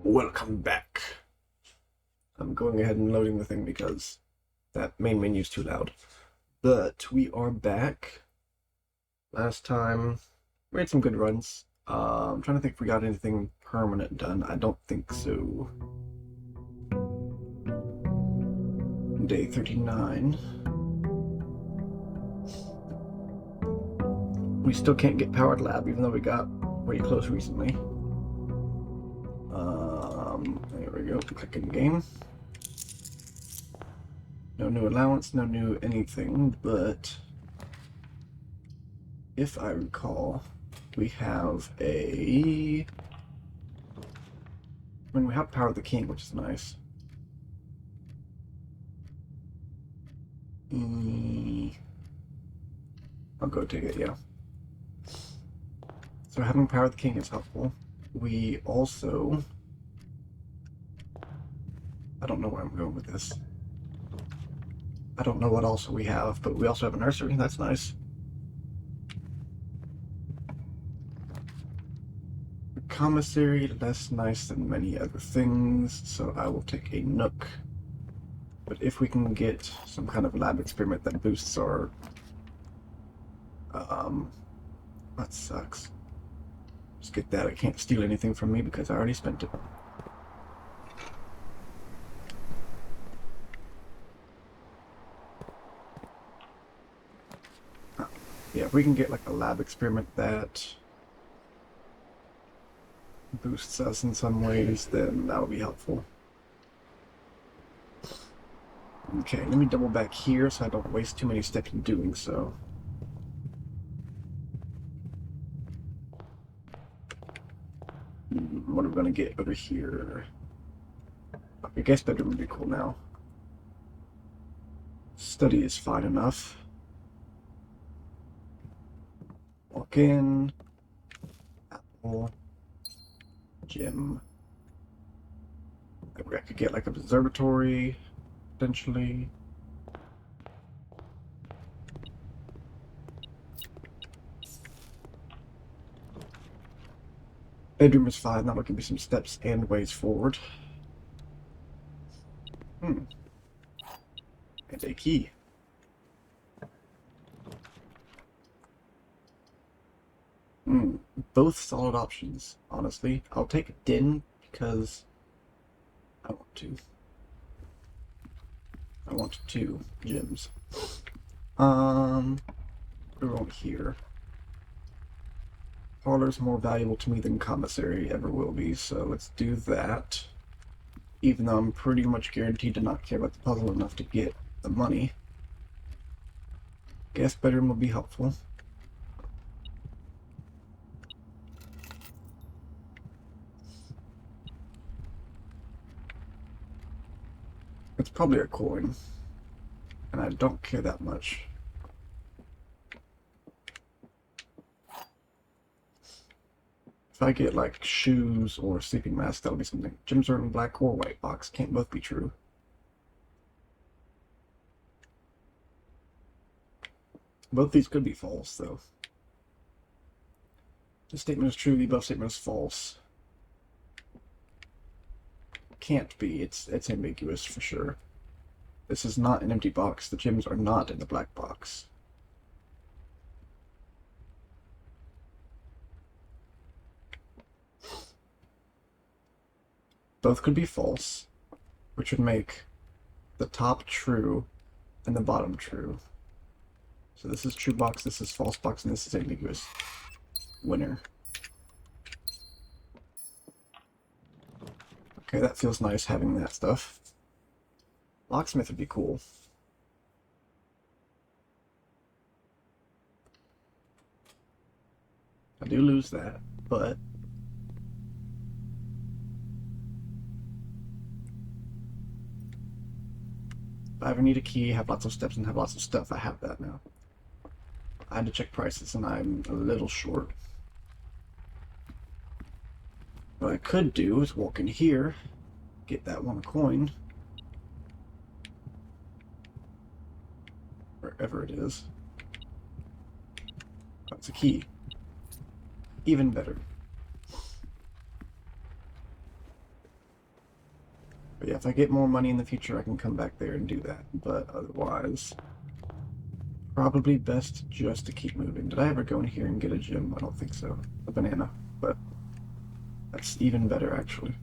Welcome back. I'm going ahead and loading the thing because that main menu's too loud. But we are back. Last time, we had some good runs. I'm trying to think if we got anything permanent done. I don't think so. Day 39. We still can't get powered lab, even though we got pretty close recently. There we go. Click in game. No new allowance, no new anything, but if I recall, we have we have Power of the King, which is nice. I'll go take it, yeah. So having Power of the King is helpful. We also... I don't know where I'm going with this. I don't know what also we have, but we also have a nursery, that's nice. A commissary, less nice than many other things, so I will take a nook. But if we can get some kind of lab experiment that boosts our... that sucks. Just get that. It can't steal anything from me because I already spent it. Yeah, if we can get like a lab experiment that boosts us in some ways, then that'll be helpful. Okay, let me double back here so I don't waste too many steps in doing so. What are we gonna get over here? I guess bedroom would be cool now. Study is fine enough. Walk in. Apple. Gym. I could get like an observatory, potentially. Bedroom is fine. That'll give me some steps and ways forward. And a key. Both solid options, honestly. I'll take Den because I want to. I want 2 gyms. We're over here. Parlor's more valuable to me than commissary ever will be, so let's do that. Even though I'm pretty much guaranteed to not care about the puzzle enough to get the money. Guest bedroom will be helpful. It's probably a coin, and I don't care that much. If I get like shoes or sleeping mask, that'll be something. Gyms are in black or white box. Can't both be true. Both these could be false, though. This statement is true, the above statement is false. Can't be. It's ambiguous for sure. This is not an empty box. The gyms are not in the black box. Both could be false, which would make the top true and the bottom true. So this is true box, this is false box, and this is ambiguous. Winner. Okay, that feels nice having that stuff. Locksmith would be cool. I do lose that, but if I ever need a key, have lots of steps, and have lots of stuff, I have that now. I had to check prices, and I'm a little short. What I could do is walk in here, get that 1 coin, wherever it is. That's a key. Even better. But yeah, if I get more money in the future, I can come back there and do that. But otherwise, probably best just to keep moving. Did I ever go in here and get a gem? I don't think so. A banana, but that's even better, actually.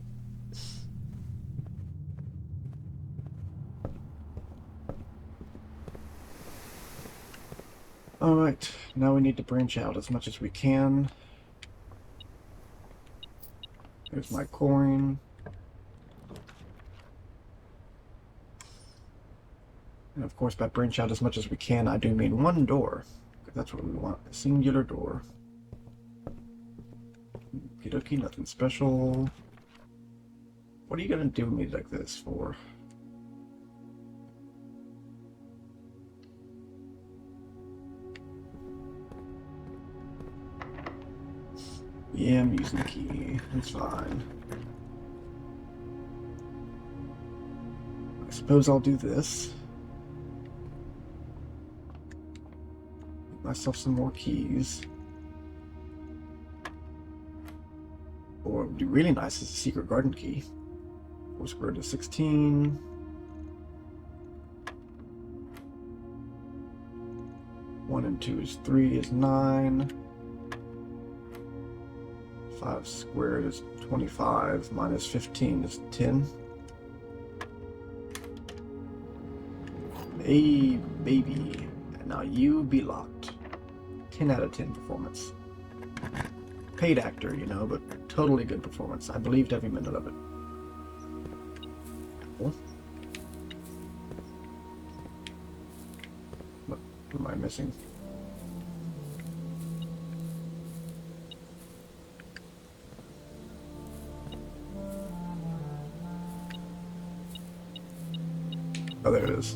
Alright, now we need to branch out as much as we can. There's my coin. And of course, by branch out as much as we can, I do mean one door. Because that's what we want, a singular door. Okie dokie, nothing special. What are you gonna do me like this for? Yeah, I'm using the key. It's fine. I suppose I'll do this. Get myself some more keys. Or what would be really nice is a secret garden key. 4 squared is 16. 1 and 2 is 3 is 9. 5 squared is 25, minus 15 is 10. Hey, baby. And now you be locked. 10 out of 10 performance. Paid actor, you know, but totally good performance. I believed every minute of it. Cool. What am I missing? Oh, there it is.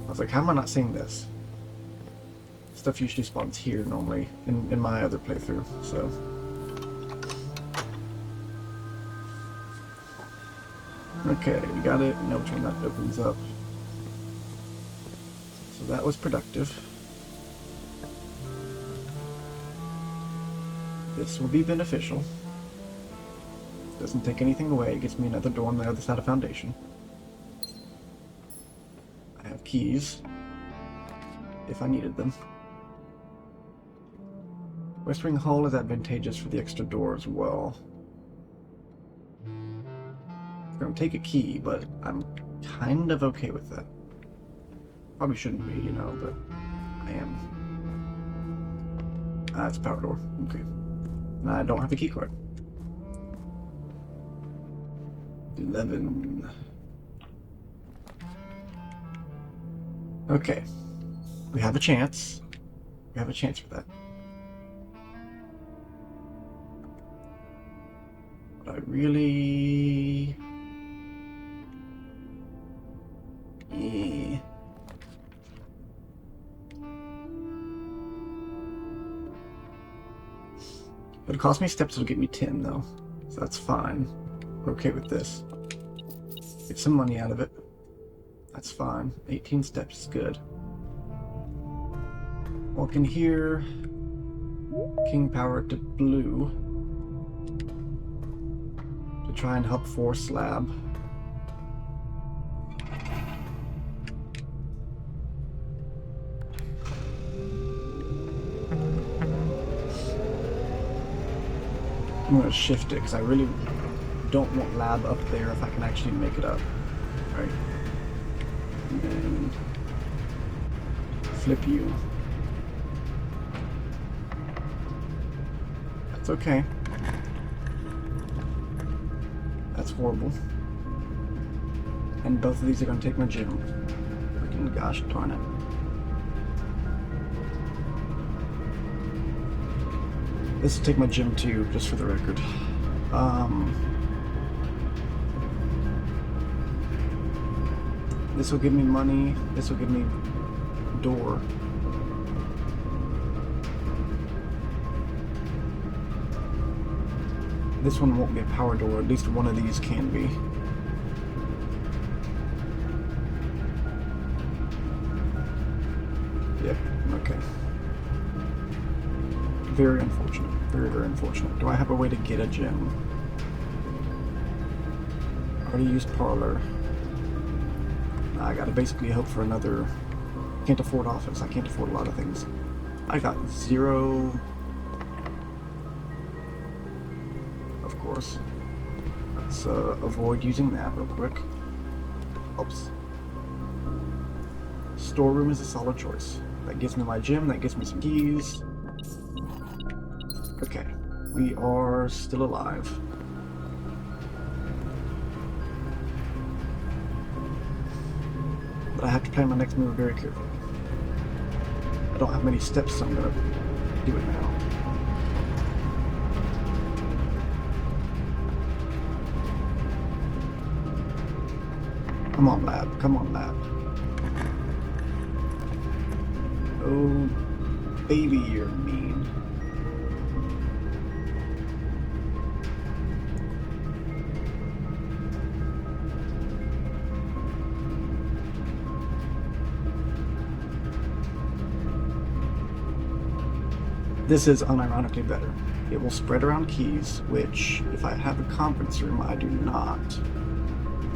I was like, how am I not seeing this? Stuff usually spawns here normally in my other playthrough, so. Okay, we got it. Now which one that opens up. So that was productive. This will be beneficial. Doesn't take anything away. It gets me another door on the other side of Foundation. I have keys, if I needed them. West Wing Hall is advantageous for the extra door as well. It's gonna take a key, but I'm kind of okay with that. Probably shouldn't be, you know, but I am. Ah, it's a power door. Okay. And I don't have a key card. 11. Okay. We have a chance. We have a chance for that. But I really... Yeah. It'll cost me steps, it'll get me 10 though. So that's fine. We're okay with this. Get some money out of it. That's fine. 18 steps is good. Walk in here. King power to blue. To try and help force slab. I'm going to shift it because I really don't want lab up there if I can actually make it up. Right. And then flip you. That's okay. That's horrible. And both of these are going to take my gem. Freaking gosh darn it. This will take my gem too, just for the record. This will give me money. This will give me door. This one won't be a power door. At least one of these can be. Yep. Okay. Very unfortunate. Very, very unfortunate. Do I have a way to get a gem? Already used parlor. I gotta basically hope for another... Can't afford office. I can't afford a lot of things. I got 0... Of course. Let's avoid using that real quick. Oops. Storeroom is a solid choice. That gives me my gym, that gives me some keys. Okay, we are still alive. But I have to plan my next move very carefully. I don't have many steps, so I'm gonna do it now. Come on, lab. Come on, lab. Oh, baby, you're mean. This is unironically better. It will spread around keys, which, if I have a conference room, I do not.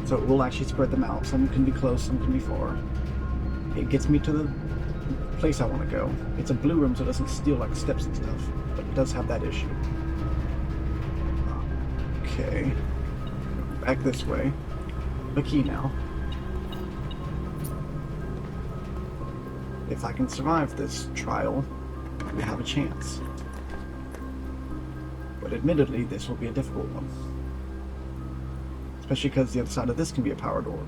So it will actually spread them out. Some can be close, some can be far. It gets me to the place I want to go. It's a blue room, so it doesn't steal like steps and stuff, but it does have that issue. Okay. Back this way. The key now. If I can survive this trial, we have a chance. But admittedly, this will be a difficult one. Especially because the other side of this can be a power door.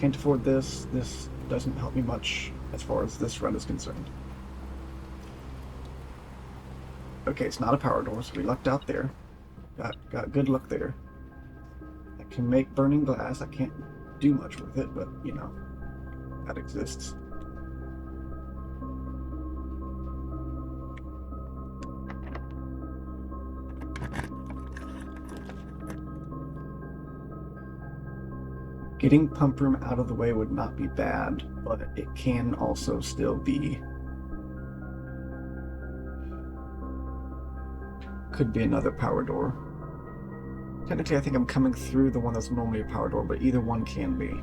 Can't afford this. This doesn't help me much as far as this run is concerned. Okay, it's not a power door, so we lucked out there. Got good luck there. I can make burning glass. I can't do much with it, but, you know, that exists. Getting pump room out of the way would not be bad, but it can also still be... Could be another power door. Technically, I think I'm coming through the one that's normally a power door, but either one can be.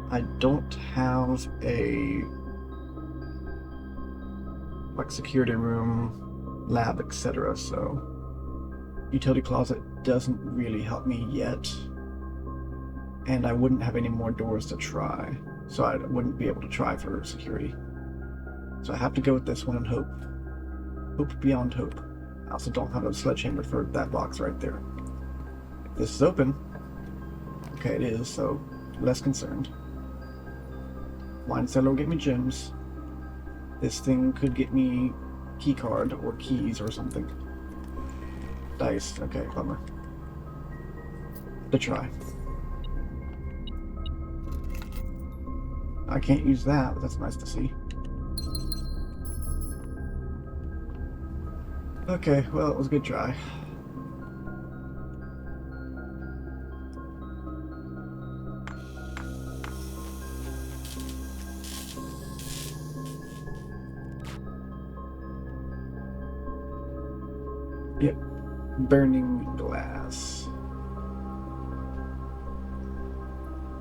I don't have a... like security room, lab, etc., so... Utility closet doesn't really help me yet. And I wouldn't have any more doors to try, so I wouldn't be able to try for security. So I have to go with this one and hope. Hope beyond hope. I also don't have a sledgehammer for that box right there. If this is open, okay, it is, so less concerned. Wine cellar will get me gems. This thing could get me key card or keys or something. Dice, okay, bummer. To try. I can't use that, but that's nice to see. Okay, well, it was a good try. Yep, burning glass.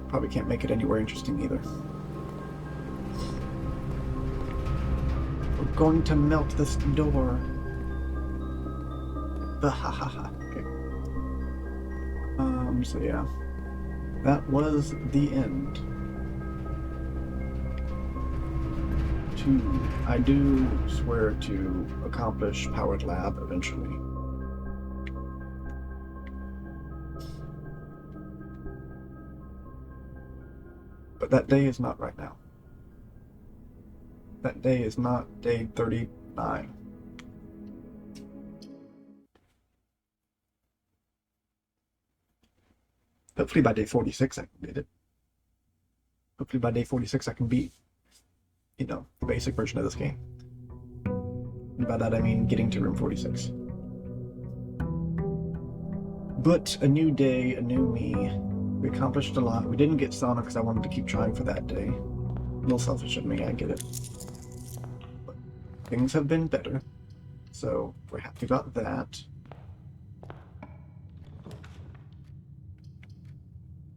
Probably can't make it anywhere interesting either. We're going to melt this door. Okay. So yeah. That was the end. I do swear to accomplish Powered Lab eventually. But that day is not right now. That day is not day 39. Hopefully by day 46 I can get it. Hopefully by day 46 I can beat, you know, the basic version of this game. And by that I mean getting to room 46. But a new day, a new me. We accomplished a lot. We didn't get Sonic because I wanted to keep trying for that day. A little selfish of me, I get it. But things have been better, so we're happy about that.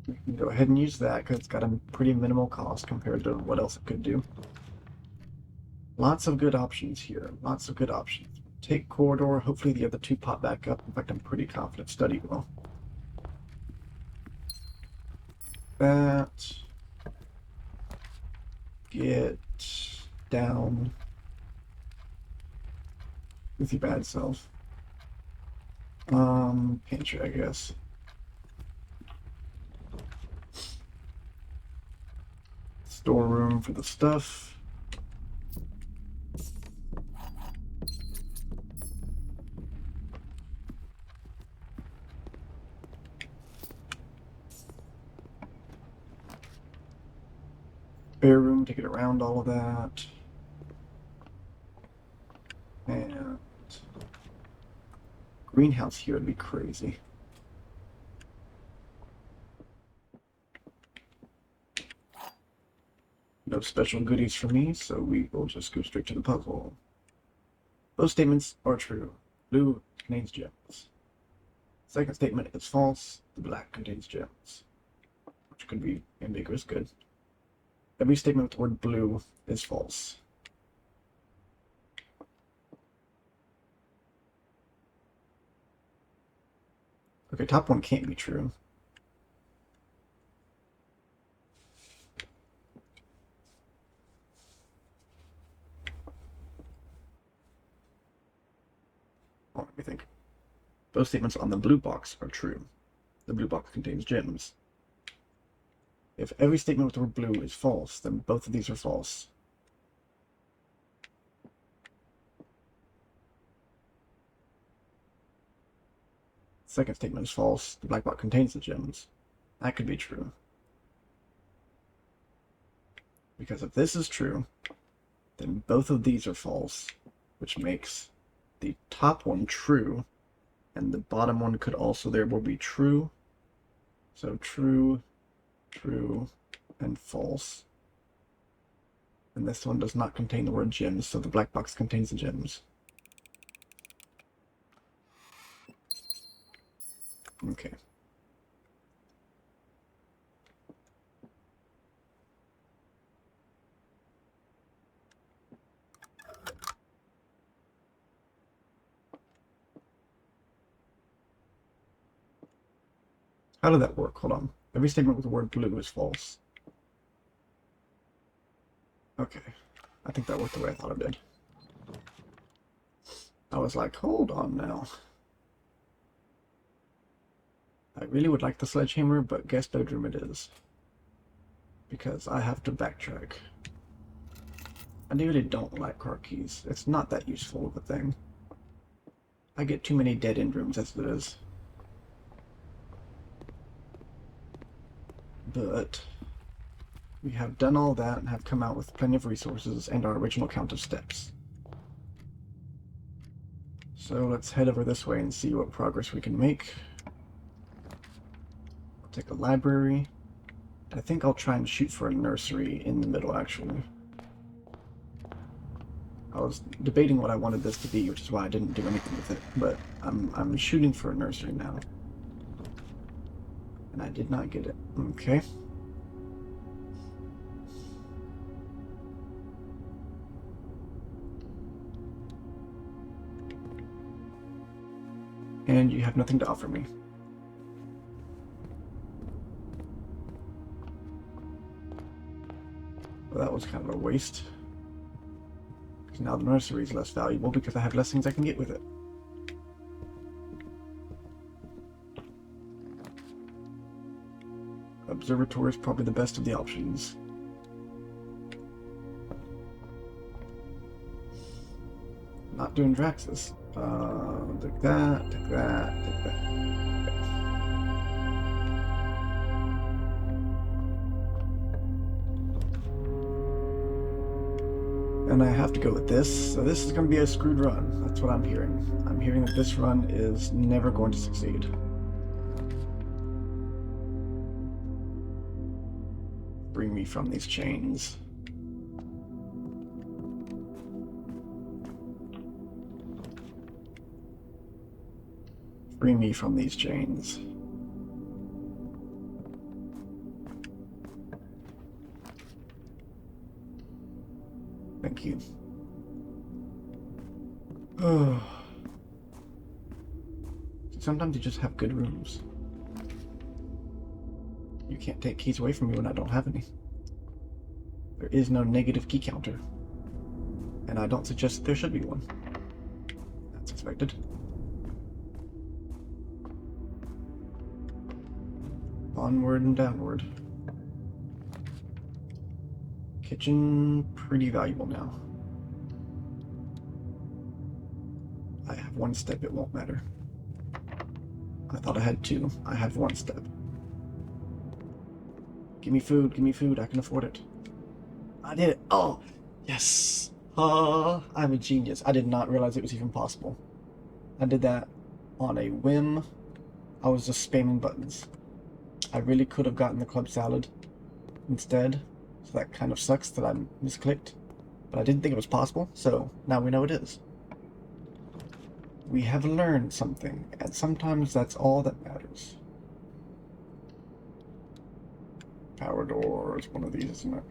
We can go ahead and use that because it's got a pretty minimal cost compared to what else it could do. Lots of good options here. Lots of good options. Take corridor. Hopefully the other two pop back up. In fact, I'm pretty confident study will. That. Get down with your bad self. Pantry, I guess. Storeroom for the stuff. Spare room to get around all of that. And greenhouse here would be crazy. No special goodies for me, so we will just go straight to the puzzle. Both statements are true. Blue contains gems. Second statement is false. The black contains gems. Which could be ambiguous, good. Every statement with the word blue is false. Okay, top one can't be true. Oh, let me think. Both statements on the blue box are true. The blue box contains gems. If every statement with the word blue is false, then both of these are false. Second statement is false. The black box contains the gems. That could be true. Because if this is true, then both of these are false, which makes the top one true, and the bottom one could also therefore be true. So true, true, and false. And this one does not contain the word gems, so the black box contains the gems. Okay. How did that work? Hold on. Every statement with the word blue is false. Okay. I think that worked the way I thought it did. I was like, hold on now. I really would like the sledgehammer, but guest bedroom it is. Because I have to backtrack. I really don't like car keys. It's not that useful of a thing. I get too many dead-end rooms as it is. But we have done all that and have come out with plenty of resources and our original count of steps. So let's head over this way and see what progress we can make. I'll take a library. I think I'll try and shoot for a nursery in the middle, actually. I was debating what I wanted this to be, which is why I didn't do anything with it, but I'm shooting for a nursery now. And I did not get it. Okay. And you have nothing to offer me. Well, that was kind of a waste. Because now the nursery is less valuable because I have less things I can get with it. Observatory is probably the best of the options. Not doing Draxus. Take that, take that, take that. Okay. And I have to go with this, so this is going to be a screwed run. That's what I'm hearing. I'm hearing that this run is never going to succeed. Bring me from these chains. Free me from these chains. Thank you. Oh. Sometimes you just have good rooms. You can't take keys away from me when I don't have any. There is no negative key counter. And I don't suggest there should be one. That's expected. Onward and downward. Kitchen, pretty valuable now. I have one step, it won't matter. I thought I had two. I have one step. Give me food, I can afford it. I did it! Oh! Yes! I'm a genius. I did not realize it was even possible. I did that on a whim. I was just spamming buttons. I really could have gotten the club salad instead, so that kind of sucks that I misclicked. But I didn't think it was possible, so now we know it is. We have learned something, and sometimes that's all that matters. Power door is one of these, isn't it?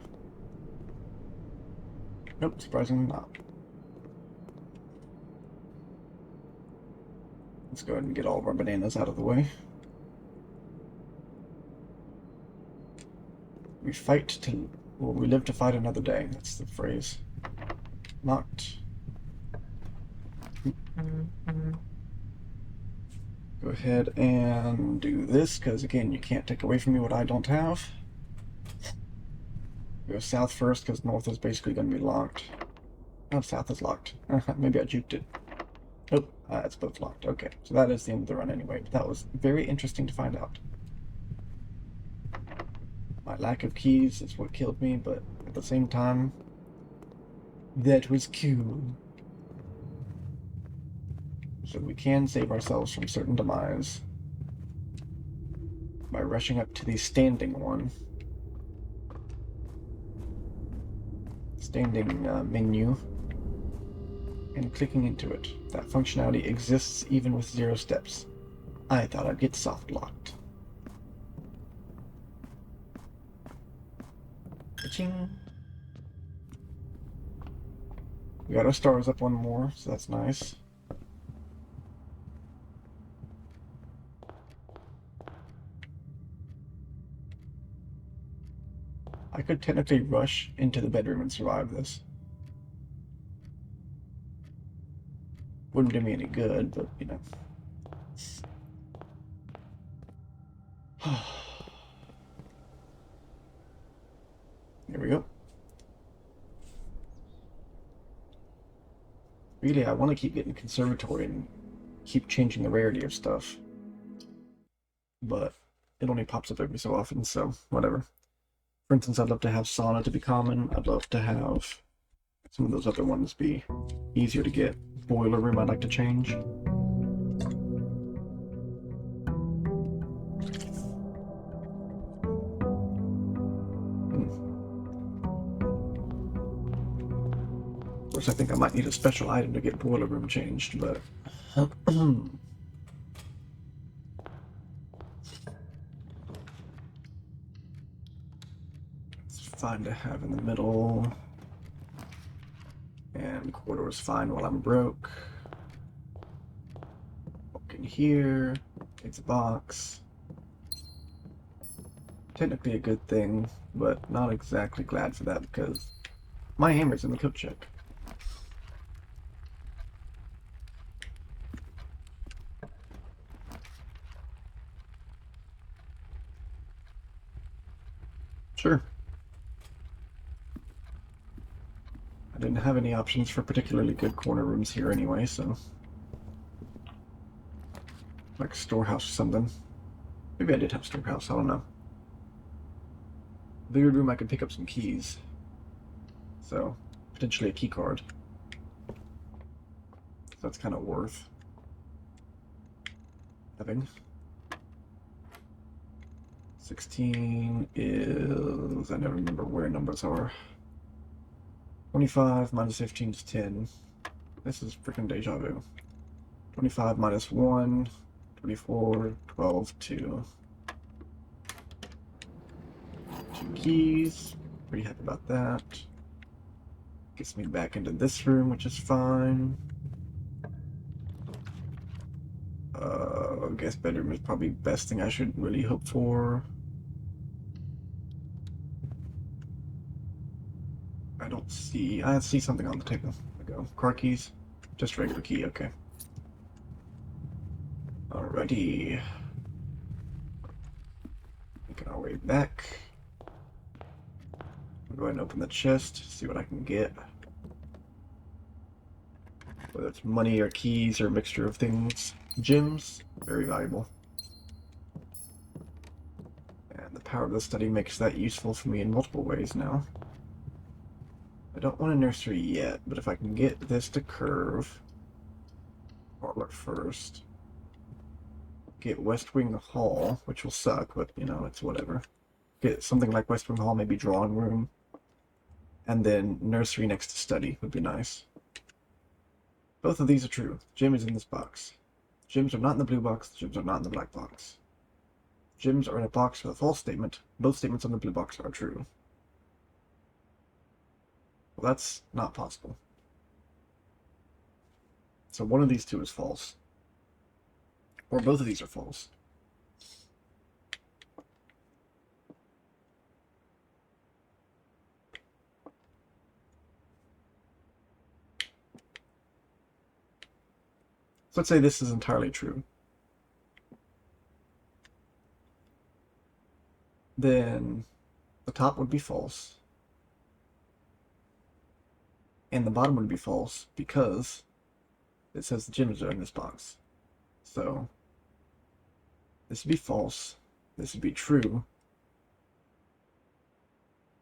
Nope, surprisingly not. Let's go ahead and get all of our bananas out of the way. We fight to... well, we live to fight another day. That's the phrase. Locked. Go ahead and do this, because again, you can't take away from me what I don't have. Go south first, because north is basically going to be locked. Oh, south is locked. Maybe I juked it. Nope, it's both locked. Okay, so that is the end of the run anyway, but that was very interesting to find out. My lack of keys is what killed me, but at the same time, that was cool. So we can save ourselves from certain demise by rushing up to the standing one. Standing menu and clicking into it. That functionality exists even with 0 steps. I thought I'd get soft locked. Ka-ching. We got our stars up one more, so that's nice. I could technically rush into the bedroom and survive this. Wouldn't do me any good, but you know. Here we go. Really, I want to keep getting conservatory and keep changing the rarity of stuff. But it only pops up every so often, so whatever. For instance, I'd love to have sauna to be common. I'd love to have some of those other ones be easier to get. Boiler room I'd like to change. Of course, I think I might need a special item to get boiler room changed, but... it's fine to have in the middle. And corridor is fine while I'm broke. Walk in here. It's a box. Technically a good thing, but not exactly glad for that because my hammer's in the coat check. Sure. I didn't have any options for particularly good corner rooms here anyway, so... like a storehouse or something. Maybe I did have storehouse, I don't know. Billiard room, I could pick up some keys. So, potentially a key card. That's kind of worth having. 16 is... I never remember where numbers are. 25 minus 15 is 10. This is freaking deja vu. 25 minus 1, 24, 12, 2. 2 keys. Pretty happy about that. Gets me back into this room, which is fine. I guess bedroom is probably the best thing I should really hope for. I see something on the table. There we go. Car keys. Just regular key, okay. Alrighty. Making our way back. I'll go ahead and open the chest, see what I can get. Whether it's money or keys or a mixture of things. Gems, very valuable. And the power of the study makes that useful for me in multiple ways now. I don't want a nursery yet, but if I can get this to curve, parlor first, get West Wing Hall, which will suck, but you know, it's whatever. Get something like West Wing Hall, maybe drawing room, and then nursery next to study would be nice. Both of these are true. Gem is in this box. Gems are not in the blue box, the gems are not in the black box. Gems are in a box with a false statement. Both statements on the blue box are true. Well, that's not possible. So one of these two is false. Or both of these are false. So let's say this is entirely true. Then the top would be false. And the bottom would be false because it says the gems are in this box. So this would be false. This would be true.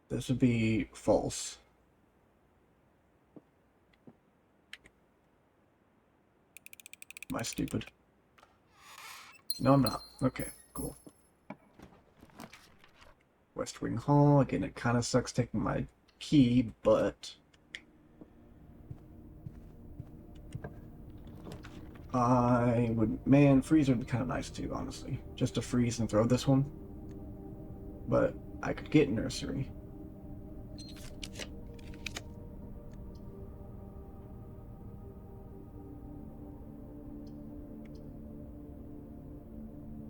This would be false. Am I stupid? No, I'm not. Okay, cool. West Wing Hall. Again, it kind of sucks taking my key, but man, freeze would be kind of nice too, honestly. Just to freeze and throw this one. But I could get nursery.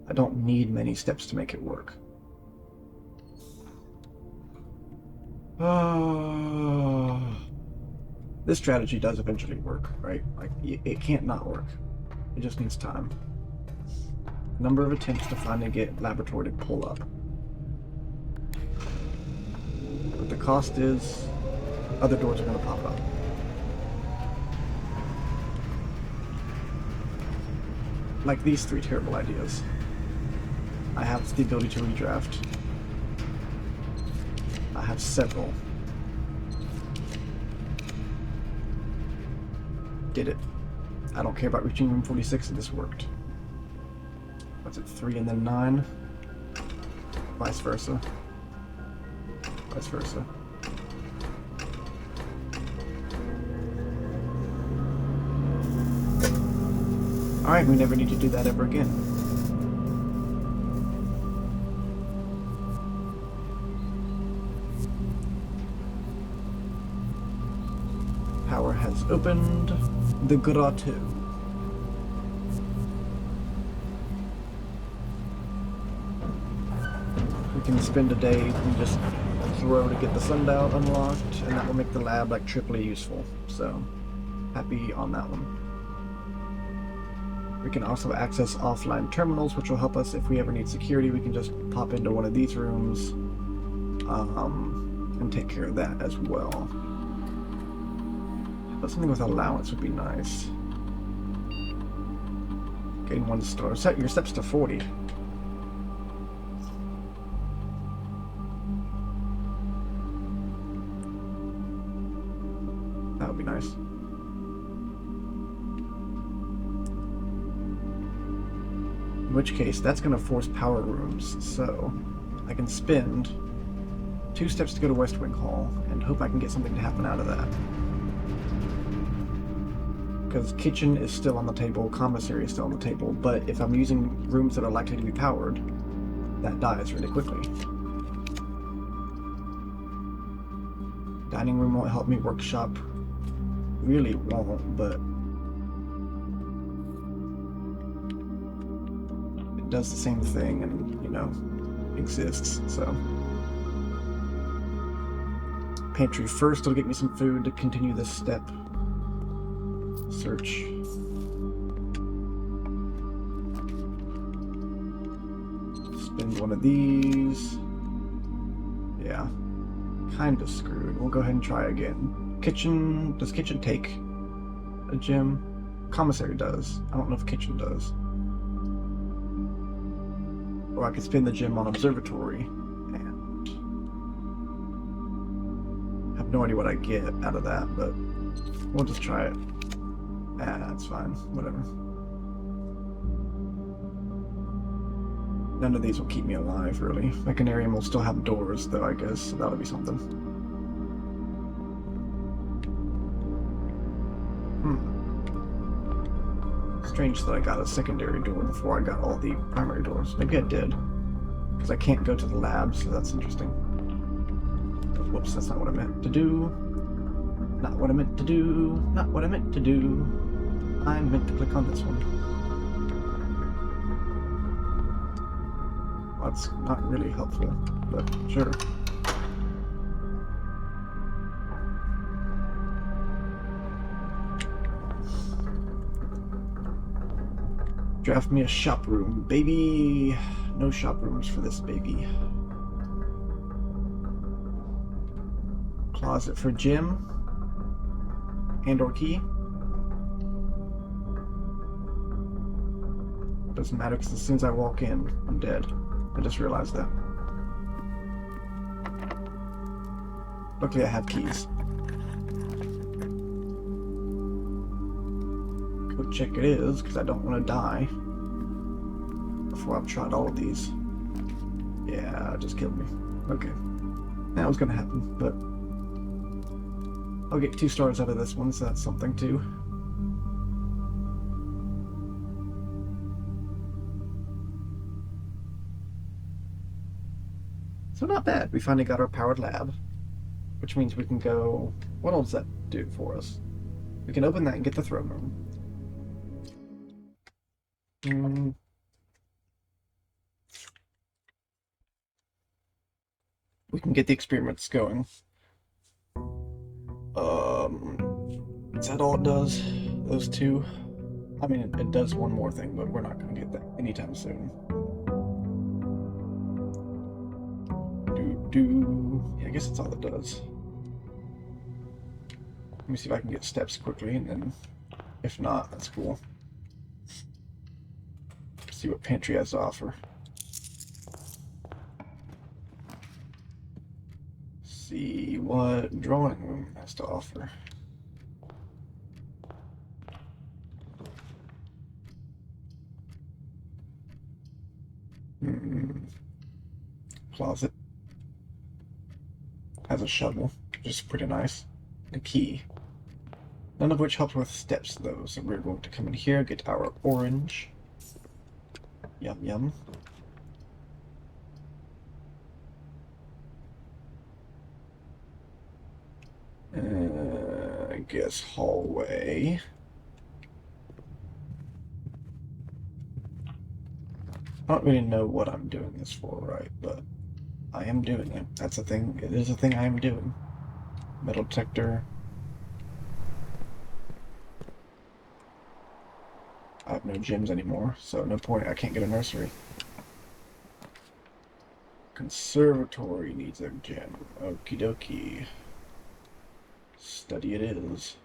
I don't need many steps to make it work. This strategy does eventually work, right? Like, it can't not work. It just needs time. Number of attempts to finally get laboratory to pull up. But the cost is other doors are going to pop up. Like these three terrible ideas. I have the ability to redraft. I have several. Did it. I don't care about reaching room 46 and this worked. What's it, 3 and then 9? Vice versa. Vice versa. Alright, we never need to do that ever again. Power has opened the Grotto. We can spend a day and just throw to get the sundial unlocked, and that will make the lab like triply useful. So, happy on that one. We can also access offline terminals, which will help us if we ever need security. We can just pop into one of these rooms and take care of that as well. But something with allowance would be nice. Getting one star. Set your steps to 40. That would be nice. In which case, that's going to force power rooms, so I can spend 2 steps to go to West Wing Hall and hope I can get something to happen out of that. Because kitchen is still on the table, commissary is still on the table, but if I'm using rooms that are likely to be powered, that dies really quickly. Dining room won't help me. Workshop really won't, but it does the same thing and, you know, exists, so. Pantry first, it'll get me some food to continue this step. Search. Spend one of these. Yeah. Kinda screwed. We'll go ahead and try again. Kitchen. Does kitchen take a gem? Commissary does. I don't know if kitchen does. Or I could spend the gem on observatory and have no idea what I get out of that, but we'll just try it. Ah, that's fine. Whatever. None of these will keep me alive, really. Mechanarium will still have doors, though, I guess, so that'll be something. Strange that I got a secondary door before I got all the primary doors. Maybe I did. Because I can't go to the lab, so that's interesting. Oh, whoops, that's not what I meant to do. Not what I meant to do. Not what I meant to do. I meant to click on this one. Well, that's not really helpful, but sure. Draft me a shop room, baby. No shop rooms for this baby. Closet for gem and or key. Doesn't matter because as soon as I walk in, I'm dead. I just realized that. Luckily I have keys. Code check it is, because I don't want to die before I've tried all of these. Yeah, it just killed me. Okay. That was gonna happen, but I'll get 2 stars out of this one, so that's something too. So not bad. We finally got our powered lab, which means we can go... What else does that do for us? We can open that and get the throne room. We can get the experiments going. Is that all it does? Those 2? I mean, it does one more thing, but we're not going to get that anytime soon. Yeah, I guess that's all it does. Let me see if I can get steps quickly, and then if not, that's cool. See what pantry has to offer. See what drawing room has to offer. Closet has a shovel, which is pretty nice. And a key. None of which helps with steps, though, so we're going to come in here, get our orange. Yum, yum. I guess hallway. I don't really know what I'm doing this for, right, but I am doing it. That's a thing. It is a thing I am doing. Metal detector. I have no gyms anymore, so no point. I can't get a nursery. Conservatory needs a gym. Okie dokie. Study it is.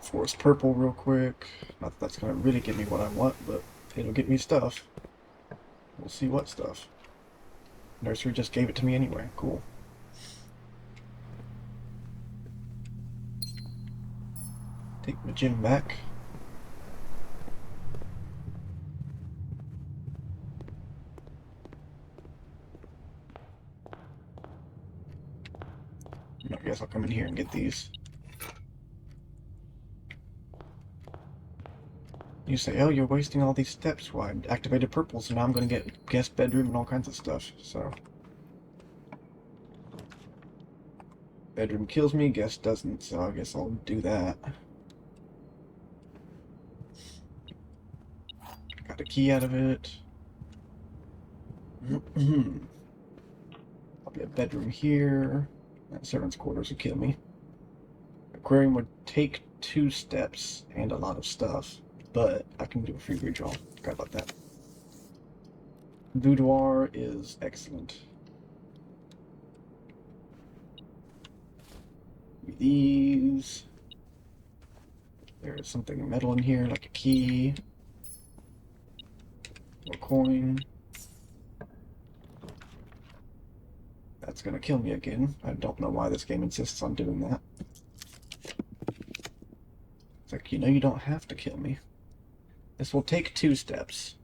Forest purple real quick. Not that that's gonna really get me what I want, but it'll get me stuff. We'll see what stuff. Nursery just gave it to me anyway. Cool. Take my gym back. I guess I'll come in here and get these. You say, oh, you're wasting all these steps. Well, I activated purple, so now I'm going to get guest bedroom and all kinds of stuff, so. Bedroom kills me, guest doesn't, so I guess I'll do that. Got a key out of it. Probably a bedroom here. That servant's quarters would kill me. Aquarium would take 2 steps and a lot of stuff, but I can do a free redraw. Forgot about that. Boudoir is excellent. These. There is something metal in here, like a key. Or coin. That's gonna kill me again. I don't know why this game insists on doing that. It's like, you know, you don't have to kill me. This will take 2 steps.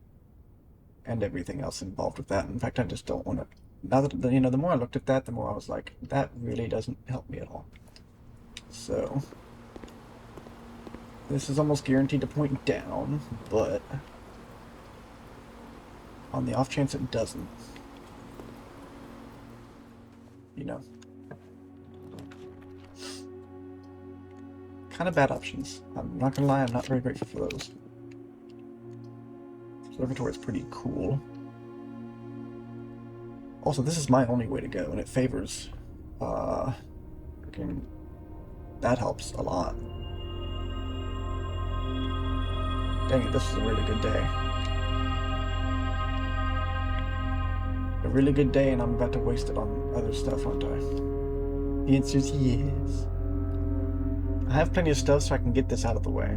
And everything else involved with that. In fact, I just don't want to... Now that, you know, the more I looked at that, the more I was like, that really doesn't help me at all. So... This is almost guaranteed to point down, but... On the off chance it doesn't... You know. Kind of bad options. I'm not gonna lie, I'm not very grateful for those. Observatory is pretty cool. Also, this is my only way to go, and it favors, freaking, that helps a lot. Dang it, this is a really good day. A really good day, and I'm about to waste it on other stuff, aren't I? The answer is yes. I have plenty of stuff, so I can get this out of the way.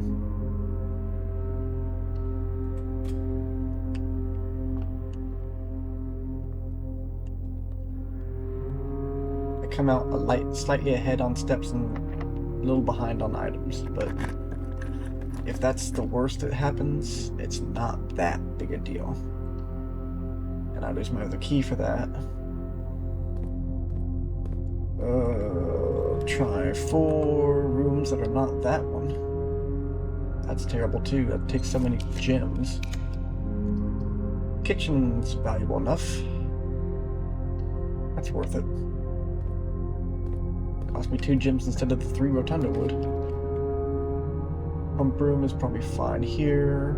Come out slightly ahead on steps and a little behind on items, but if that's the worst that happens, it's not that big a deal. And I lose my other key for that. Try 4 rooms that are not that one. That's terrible too, that takes so many gems. Kitchen's valuable enough. That's worth it. Cost me 2 gems instead of the 3 rotunda wood. Pump room is probably fine here.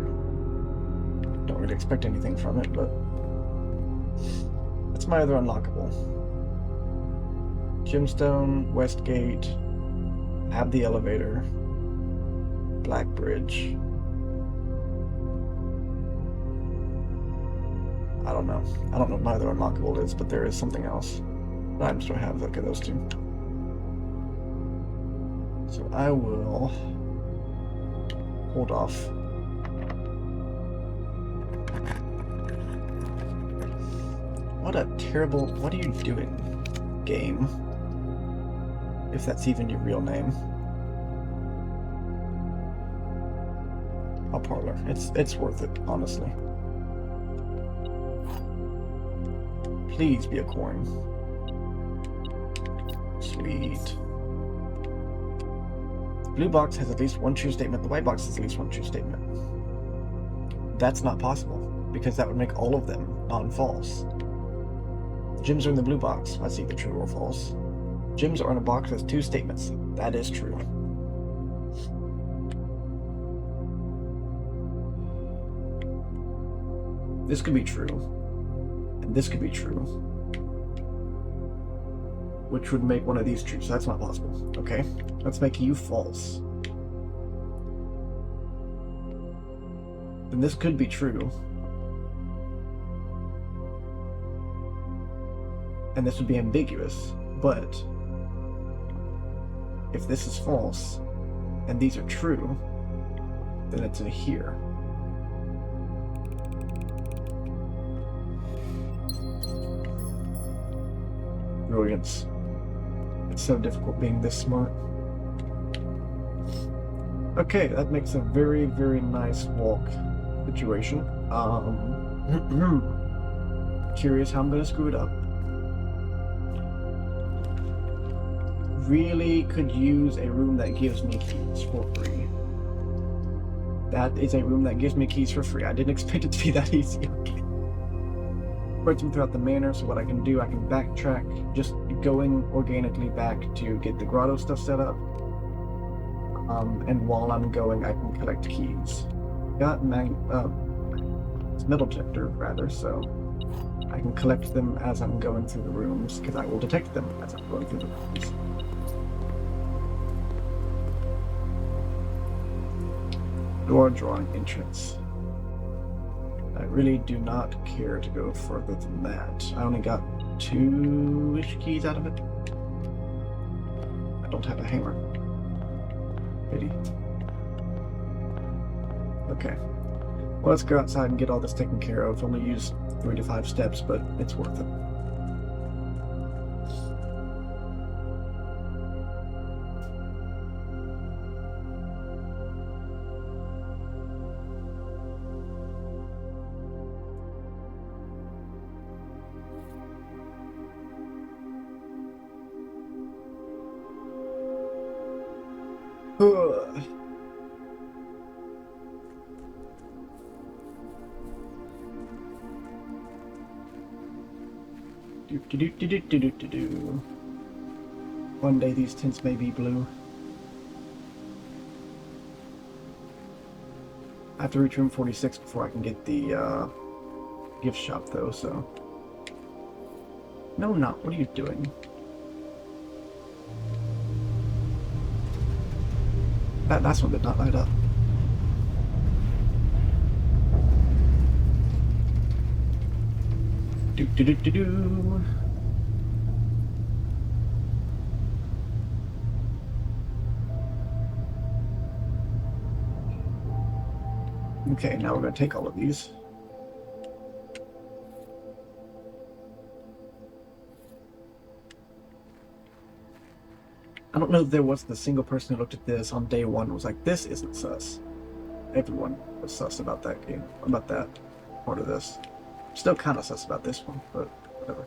Don't really expect anything from it, but... That's my other unlockable. Gemstone, West Gate, have the elevator, Black Bridge. I don't know. I don't know what my other unlockable is, but there is something else. What items do I have? Okay, those 2. So I will hold off. What a terrible... What are you doing, game? If that's even your real name. A parlor. It's worth it, honestly. Please be a coin. Sweet. The blue box has at least 1 true statement. The white box has at least 1 true statement. That's not possible, because that would make all of them non-false. Gems are in the blue box. That's either true or false. Gems are in a box with 2 statements. That is true. This could be true. And this could be true. Which would make one of these true, so that's not possible. Okay, let's make you false. Then this could be true. And this would be ambiguous, but if this is false and these are true, then it's in here. Brilliance. It's so difficult being this smart. Okay, that makes a very, very nice walk situation. Curious how I'm gonna screw it up. Really could use a room that gives me keys for free. That is a room that gives me keys for free. I didn't expect it to be that easy. Okay. Spread them throughout the manor, so what I can do, I can backtrack, just going organically back to get the grotto stuff set up. And while I'm going, I can collect keys. Got it's metal detector, rather, so I can collect them as I'm going through the rooms, because I will detect them as I'm going through the rooms. Door drawing entrance. I really do not care to go further than that. I only got 2-ish keys out of it. I don't have a hammer. Pity. Okay. Well, let's go outside and get all this taken care of. Only use 3 to 5 steps, but it's worth it. Ugh. One day these tints may be blue. I have to reach room 46 before I can get the gift shop, though, so... No, not. What are you doing? That last one did not light up. Do. Okay, now we're going to take all of these. I don't know if there was the single person who looked at this on day one and was like, this isn't sus. Everyone was sus about that game, about that part of this. Still kind of sus about this one, but whatever.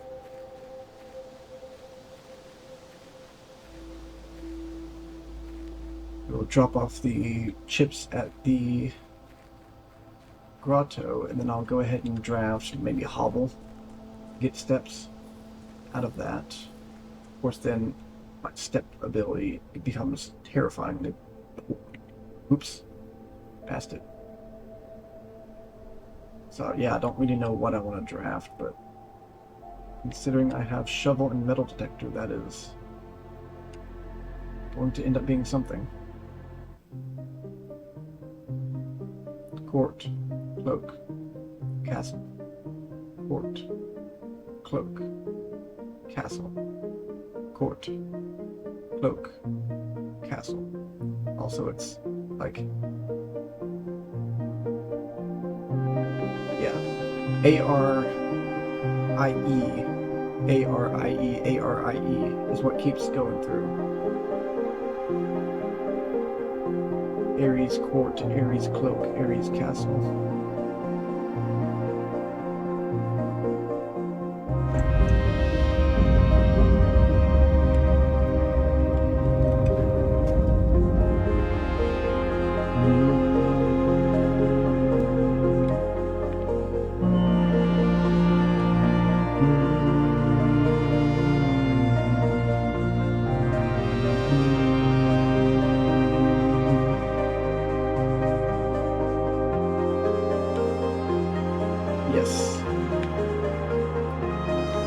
We'll drop off the chips at the grotto, and then I'll go ahead and draft maybe hobble, get steps out of that. Of course, then my step ability becomes terrifying. Oops, passed it. So yeah, I don't really know what I want to draft, but considering I have shovel and metal detector, that is going to end up being something. Court, cloak, castle. Court, cloak, castle. Court, cloak, castle. Also, it's like, yeah, A-R-I-E, A-R-I-E, A-R-I-E is what keeps going through. Ares Court, Ares Cloak, Ares Castle. Yes.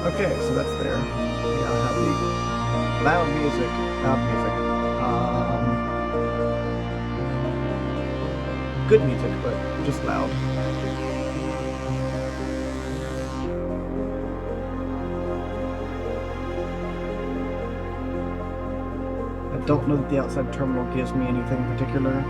Okay, so that's there. Yeah, I'll have the loud music. Good music, but just loud. I don't know that the outside terminal gives me anything particular.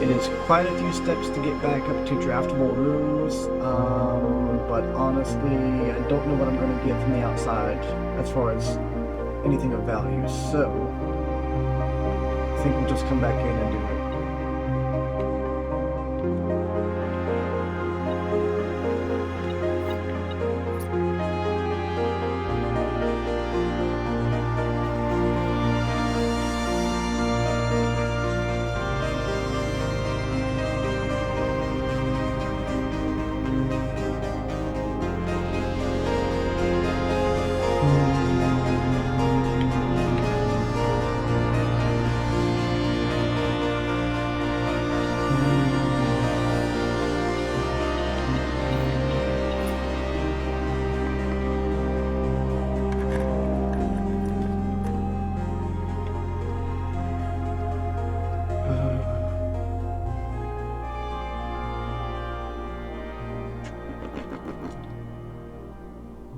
It is quite a few steps to get back up to draftable rooms, but honestly, I don't know what I'm going to get from the outside as far as anything of value, so I think we'll just come back in and do it.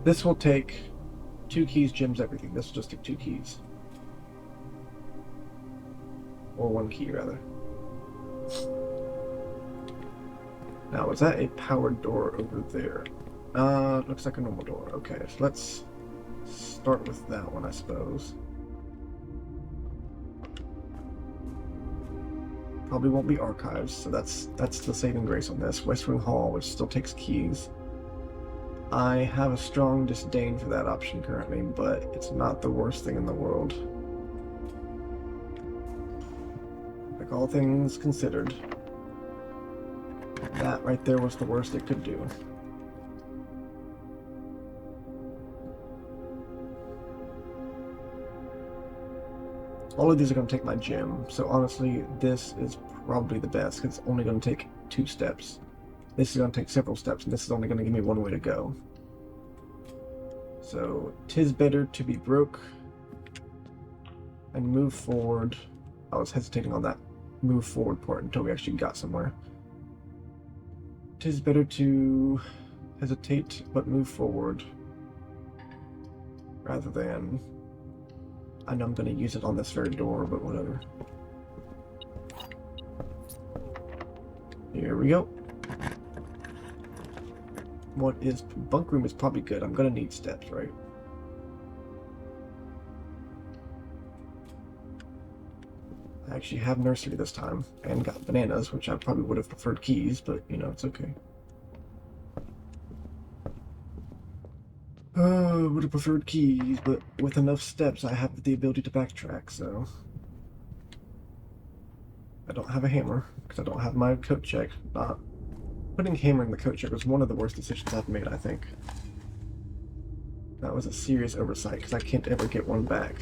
This will take 2 keys, gems, everything. This will just take 2 keys. Or 1 key, rather. Now, is that a powered door over there? Looks like a normal door. Okay, so let's start with that one, I suppose. Probably won't be archives, so that's the saving grace on this. West Wing Hall, which still takes keys. I have a strong disdain for that option currently, but it's not the worst thing in the world. Like, all things considered, that right there was the worst it could do. All of these are going to take my gem, so honestly, this is probably the best, because it's only going to take 2 steps. This is going to take several steps, and this is only going to give me 1 way to go. So, 'tis better to be broke and move forward. I was hesitating on that move forward part until we actually got somewhere. 'Tis better to hesitate but move forward rather than... I know I'm going to use it on this very door, but whatever. Here we go. What is... bunk room is probably good. I'm going to need steps, right? I actually have nursery this time, and got bananas, which I probably would have preferred keys, but, you know, it's okay. Would have preferred keys, but with enough steps, I have the ability to backtrack, so... I don't have a hammer, because I don't have my coat check. Not putting hammer in the coat check was one of the worst decisions I've made, I think. That was a serious oversight, because I can't ever get one back.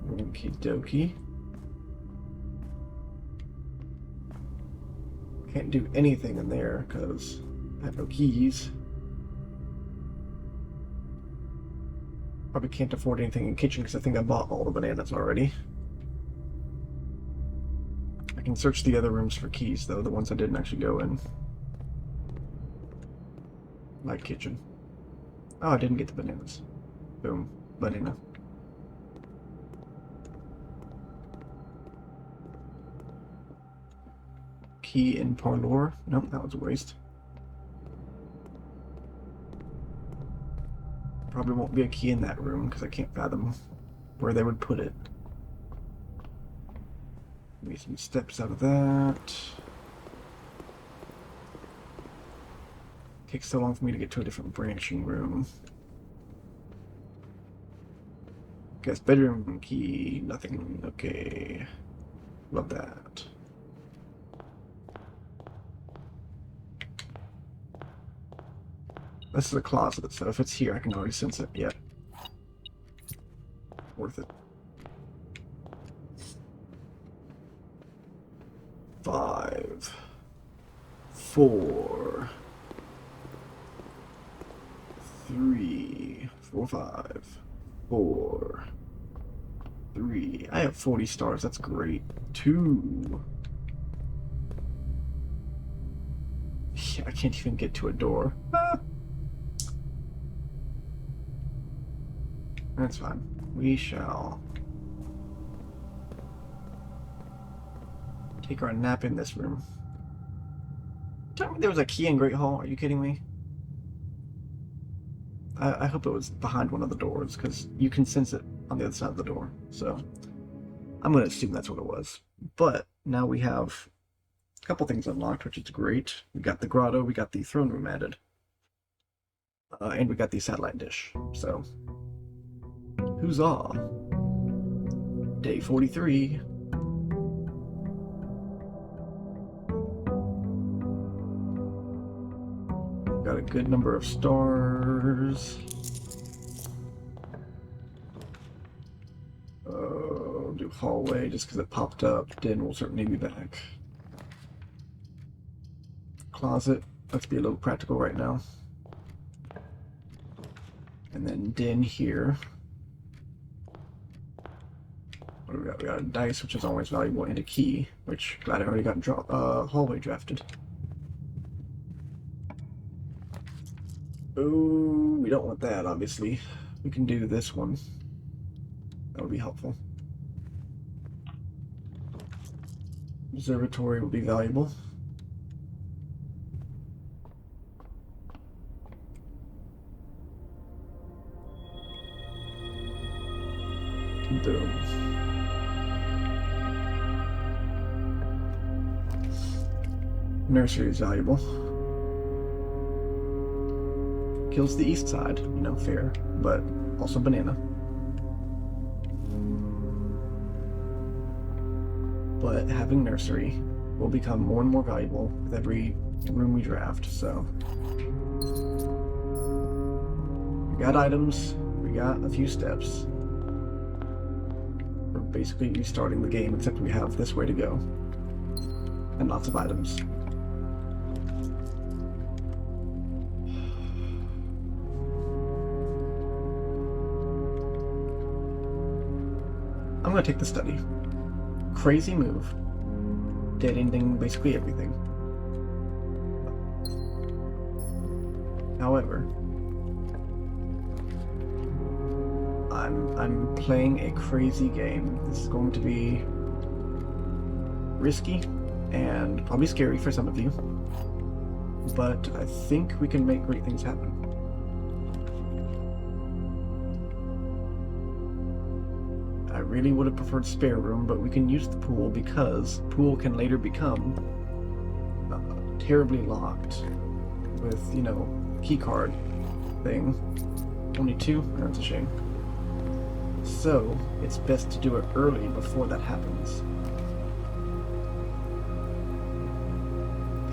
Okie dokie. Can't do anything in there because I have no keys. Probably can't afford anything in the kitchen because I think I bought all the bananas already. I can search the other rooms for keys though, the ones I didn't actually go in. Like kitchen. Oh, I didn't get the bananas. Boom. Banana. Key in parlor. Nope, that was a waste. Probably won't be a key in that room because I can't fathom where they would put it. Maybe some steps out of that. Takes so long for me to get to a different branching room. Guess bedroom key, nothing. Okay. Love that. This is a closet, so if it's here, I can already sense it. Yeah. Worth it. 5, 4, 3, 4, 5, 4, 3. I have 40 stars. That's great. 2. Yeah, I can't even get to a door. That's fine. We shall take our nap in this room. Tell me there was a key in Great Hall. Are you kidding me? I hope it was behind one of the doors, because you can sense it on the other side of the door. So I'm going to assume that's what it was. But now we have a couple things unlocked, which is great. We got the grotto, we got the throne room added. And we got the satellite dish. So... huzzah! Day 43. Got a good number of stars. I'll do hallway just because it popped up. Den will certainly be back. Closet. Let's be a little practical right now. And then den here. What do we got? We got a dice, which is always valuable, and a key, which glad I already got hallway drafted. Oh, we don't want that, obviously. We can do this one. That would be helpful. Observatory will be valuable. Boom. Nursery is valuable. Kills the east side, you know, fair, but also banana. But having nursery will become more and more valuable with every room we draft, so. We got items, we got a few steps. We're basically restarting the game, except we have this way to go. And lots of items. I'm gonna take the study. Crazy move. Dead ending basically everything. However, I'm playing a crazy game. This is going to be risky and probably scary for some of you, but I think we can make great things happen. I really would have preferred spare room, but we can use the pool because pool can later become terribly locked with, you know, keycard thing. Only 2? That's a shame. So, it's best to do it early before that happens.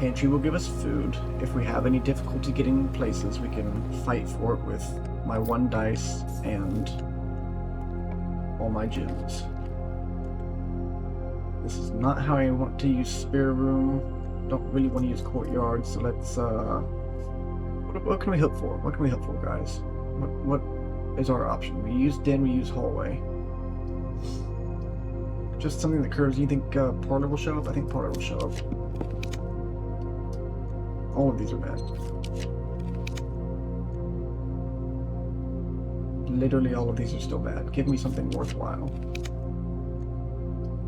Pantry will give us food. If we have any difficulty getting places, we can fight for it with my 1 dice and all my gems. This is not how I want to use spare room. Don't really want to use courtyard, so let's what can we hope for? What can we hope for, guys? What is our option? We use den, we use hallway. Just something that curves. You think parlor will show up? I think parlor will show up. All of these are bad. Literally all of these are still bad. Give me something worthwhile.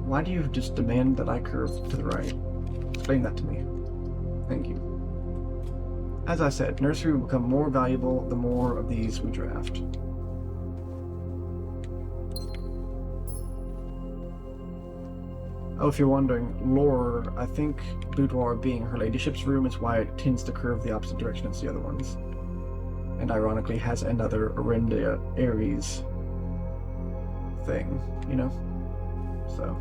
Why do you just demand that I curve to the right? Explain that to me. Thank you. As I said, nursery will become more valuable the more of these we draft. Oh, if you're wondering, lore, I think boudoir being her ladyship's room is why it tends to curve the opposite direction as the other ones. And ironically has another Orinda Aries thing, you know? So.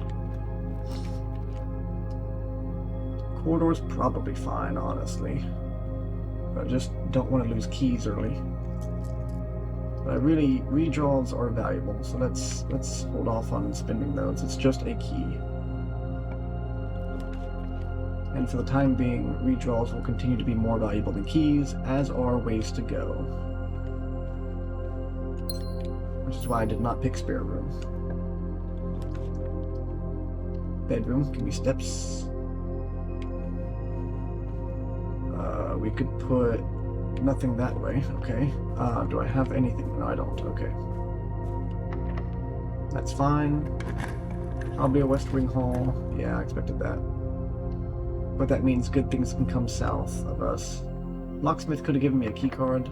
Corridor's probably fine, honestly. But I just don't want to lose keys early. But really, redraws are valuable, so let's hold off on spending those. It's just a key. And for the time being, redraws will continue to be more valuable than keys, as are ways to go. Which is why I did not pick spare room. Bedroom, give me steps. We could put nothing that way, okay. Do I have anything? No, I don't, okay. That's fine. Probably a West Wing Hall. Yeah, I expected that. But that means good things can come south of us. Locksmith could have given me a key card.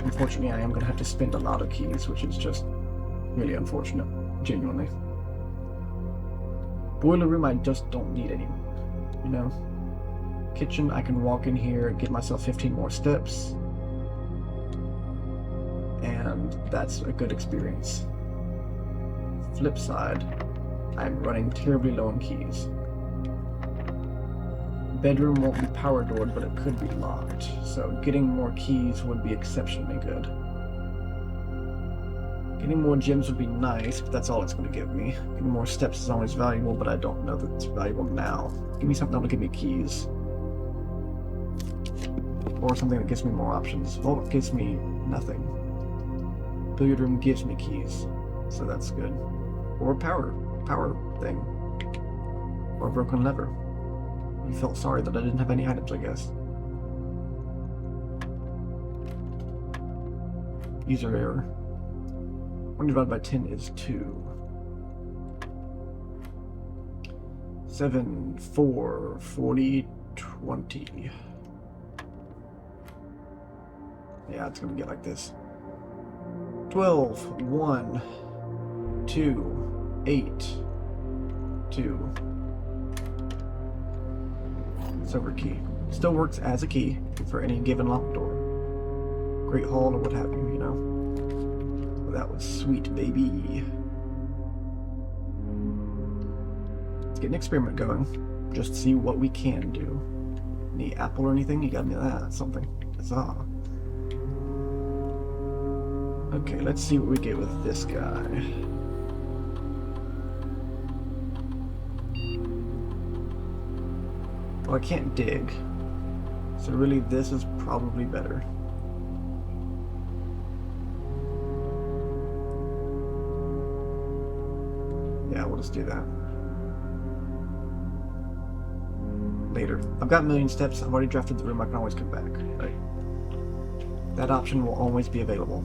Unfortunately, I am going to have to spend a lot of keys, which is just really unfortunate, genuinely. Boiler room, I just don't need anymore, you know? Kitchen, I can walk in here and give myself 15 more steps. And that's a good experience. Flip side, I'm running terribly low on keys. Bedroom won't be power doored, but it could be locked, so getting more keys would be exceptionally good. Getting more gems would be nice, but that's all it's going to give me. Getting more steps is always valuable, but I don't know that it's valuable now. Give me something that will give me keys. Or something that gives me more options. Vault gives me nothing. Billiard room gives me keys, so that's good. Or a power thing. Or a broken lever. You felt sorry that I didn't have any items, I guess. User error. 1 divided by 10 is 2. 7, 4, 40, 20. Yeah, it's gonna get like this. 12, 1, 2, 8, 2. Silver key. Still works as a key for any given locked door. Great Hall or what have you, you know? Well, that was sweet, baby. Let's get an experiment going. Just see what we can do. Any apple or anything? You got me that. That's something. Huzzah. Okay, let's see what we get with this guy. Well, I can't dig. So really, this is probably better. Yeah, we'll just do that. Later. I've got a million steps. I've already drafted the room. I can always come back. Right? That option will always be available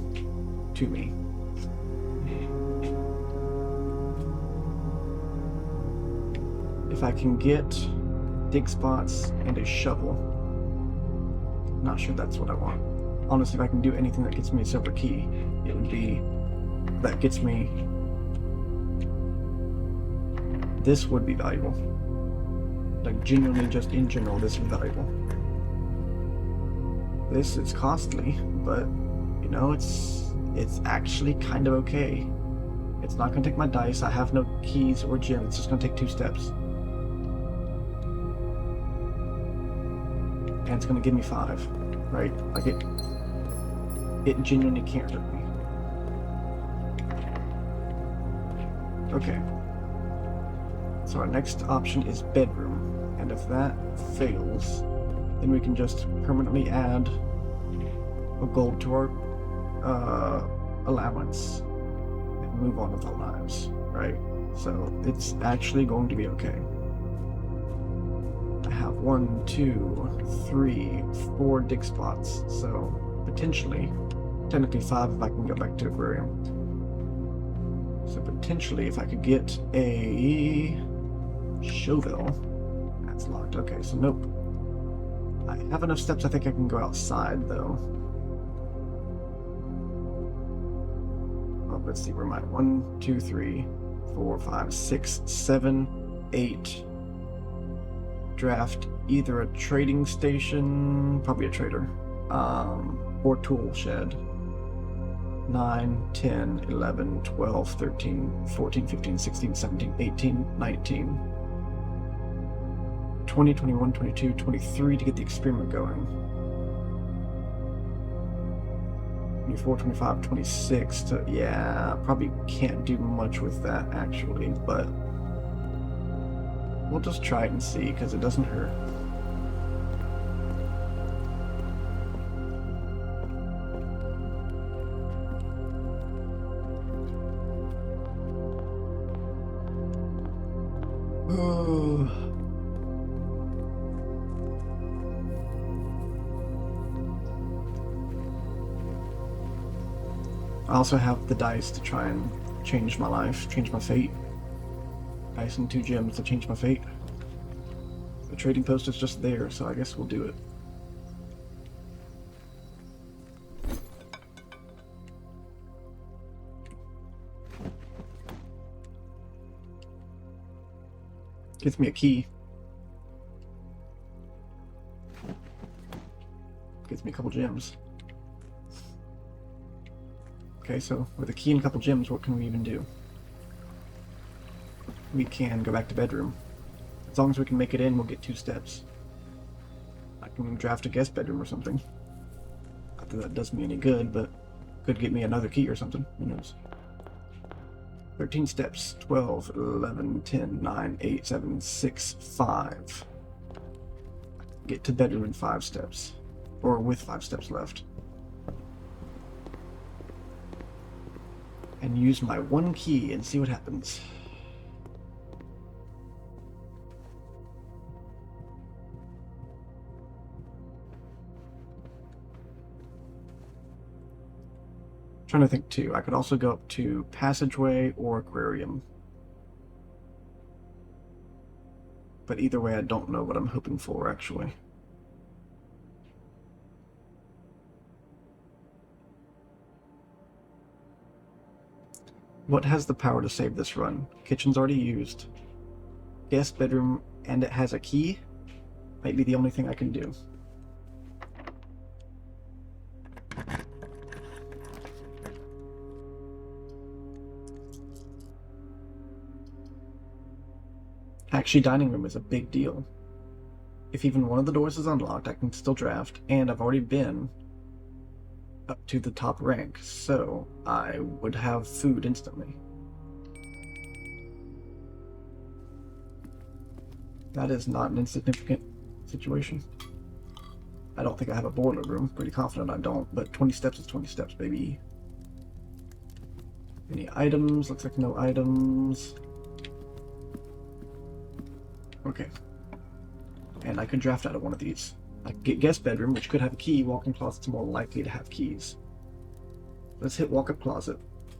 to me. If I can get dig spots and a shovel, not sure that's what I want. Honestly, if I can do anything that gets me a silver key, it would be that gets me. This would be valuable. Like, genuinely, just in general, this is valuable. This is costly, but, you know, it's actually kind of okay. It's not going to take my dice. I have no keys or gems. It's just going to take 2 steps. And it's going to give me 5, right? Like, it genuinely can't hurt me. Okay. So our next option is bedroom, and if that fails, then we can just permanently add a gold to our allowance and move on with our lives, right? So it's actually going to be okay. I have 1, 2, 3, 4 dig spots, so potentially, technically 5 if I can go back to aquarium. So potentially, if I could get a shovel, that's locked. Okay, so nope. I have enough steps. I think I can go outside though. Oh, let's see. Where am I? 1, 2, 3, 4, 5, 6, 7, 8. Draft either a trading station, probably a trader, or tool shed. 9, 10, 11, 12, 13, 14, 15, 16, 17, 18, 19, 20, 21, 22, 23 to get the experiment going. 24, 25, 26 to, yeah, probably can't do much with that actually, but we'll just try it and see because it doesn't hurt. I also have the dice to try and change my life, change my fate. Dice and 2 gems to change my fate. The trading post is just there, so I guess we'll do it. Gets me a key. Gets me a couple gems. Okay, so with a key and a couple gems, what can we even do? We can go back to bedroom. As long as we can make it in, we'll get 2 steps. I can draft a guest bedroom or something. Not that that does me any good, but could get me another key or something. Who knows? 13 steps. 12, 11, 10, 9, 8, 7, 6, 5. Get to bedroom in 5 steps. Or with 5 steps left. and use my one key and see what happens. Trying to think too. I could also go up to passageway or aquarium. But either way, I don't know what I'm hoping for, actually. What has the power to save this run? Kitchen's already used. Guest bedroom, and it has a key? Might be the only thing I can do. Actually, dining room is a big deal. If even one of the doors is unlocked, I can still draft, and I've already been up to the top rank, so I would have food instantly. That is not an insignificant situation. I don't think I have a boiler room. Pretty confident I don't, but 20 steps is 20 steps, baby. Any items? Looks like no items. Okay. And I could draft out of one of these. I could get guest bedroom, which could have a key. Walk-in closet's more likely to have keys. Let's hit walk-up closet.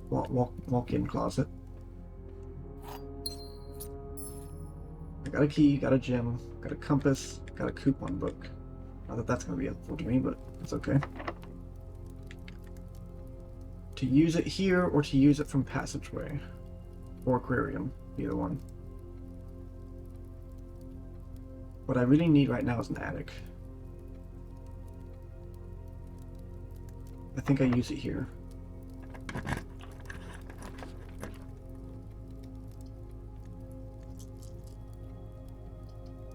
Walk-in closet. I got a key, got a gem, got a compass, got a coupon book. Not that that's going to be helpful to me, but it's okay. To use it here or to use it from passageway or aquarium, either one. What I really need right now is an attic. I think I use it here.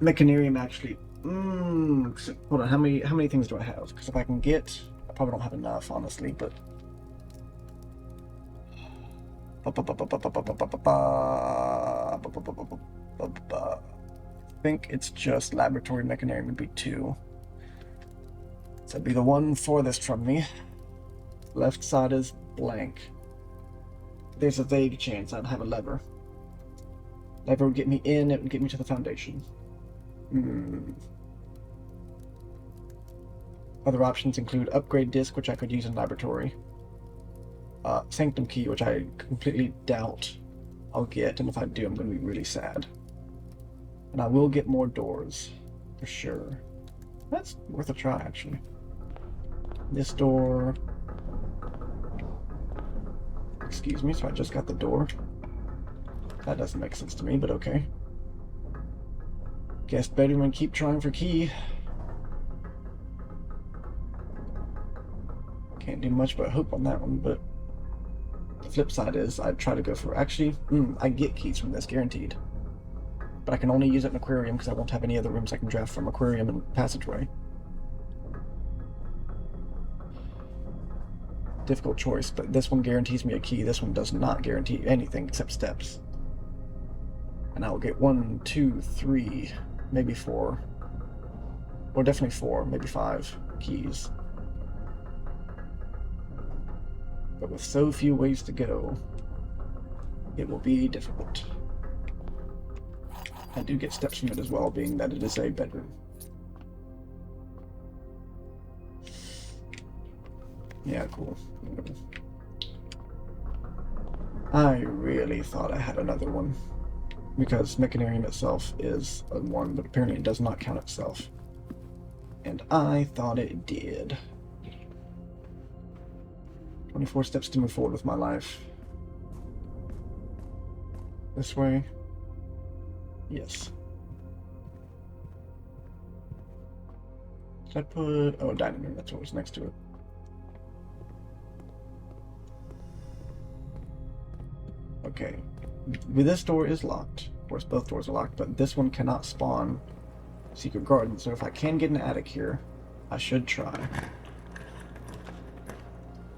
Mechanarium actually. Hold on. How many things do I have? Because if I can get, I probably don't have enough, honestly. But I think it's just laboratory mechanarium would be 2. So it'd be the one furthest from me. Left side is blank. There's a vague chance I'd have a lever. Lever would get me in, it would get me to the foundation. Other options include upgrade disc, which I could use in laboratory. Sanctum key, which I completely doubt I'll get, and if I do, I'm going to be really sad. And I will get more doors, for sure. That's worth a try, actually. This door... Excuse me, so I just got the door. That doesn't make sense to me, but okay. Guest bedroom and keep trying for key. Can't do much but hope on that one, but the flip side is I'd try to go for... Actually, I get keys from this, guaranteed. But I can only use it in aquarium because I won't have any other rooms I can draft from aquarium and passageway. Difficult choice, but this one guarantees me a key. This one does not guarantee anything except steps. And I'll get 1, 2, 3, maybe 4. Or definitely 4, maybe 5 keys. But with so few ways to go, it will be difficult. I do get steps from it as well, being that it is a bedroom. Yeah, cool. I really thought I had another one, because Mechanarium itself is a 1, but apparently it does not count itself. And I thought it did. 24 steps to move forward with my life. This way. Yes. Did I put... Oh, dining room, that's what was next to it. Okay. This door is locked. Of course, both doors are locked, but this one cannot spawn secret garden, so if I can get an attic here, I should try.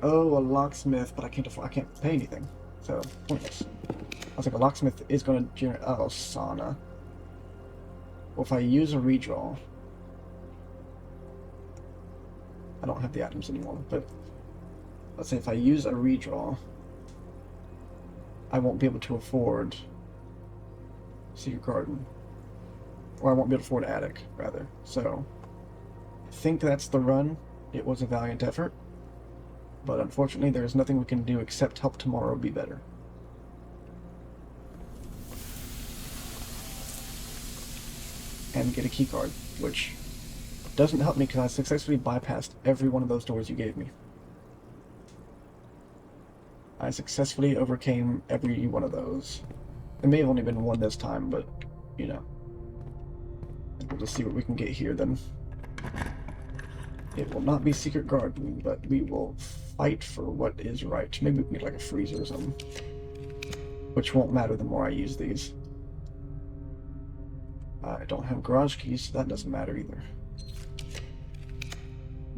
Oh, a locksmith, but I can't pay anything, so pointless. I was like, a locksmith is going to generate... Oh, sauna. Well, if I use a redraw... I don't have the items anymore, but... Let's say if I use a redraw... I won't be able to afford Secret Garden. Or I won't be able to afford Attic, rather. So, I think that's the run. It was a valiant effort. But unfortunately, there's nothing we can do except help tomorrow be better. And get a keycard, which doesn't help me because I successfully bypassed every one of those doors you gave me. I successfully overcame every one of those. It may have only been one this time, but, you know. We'll just see what we can get here, then. It will not be Secret Garden, but we will fight for what is right. Maybe we can get, like, a freezer or something. Which won't matter the more I use these. I don't have garage keys, so that doesn't matter either.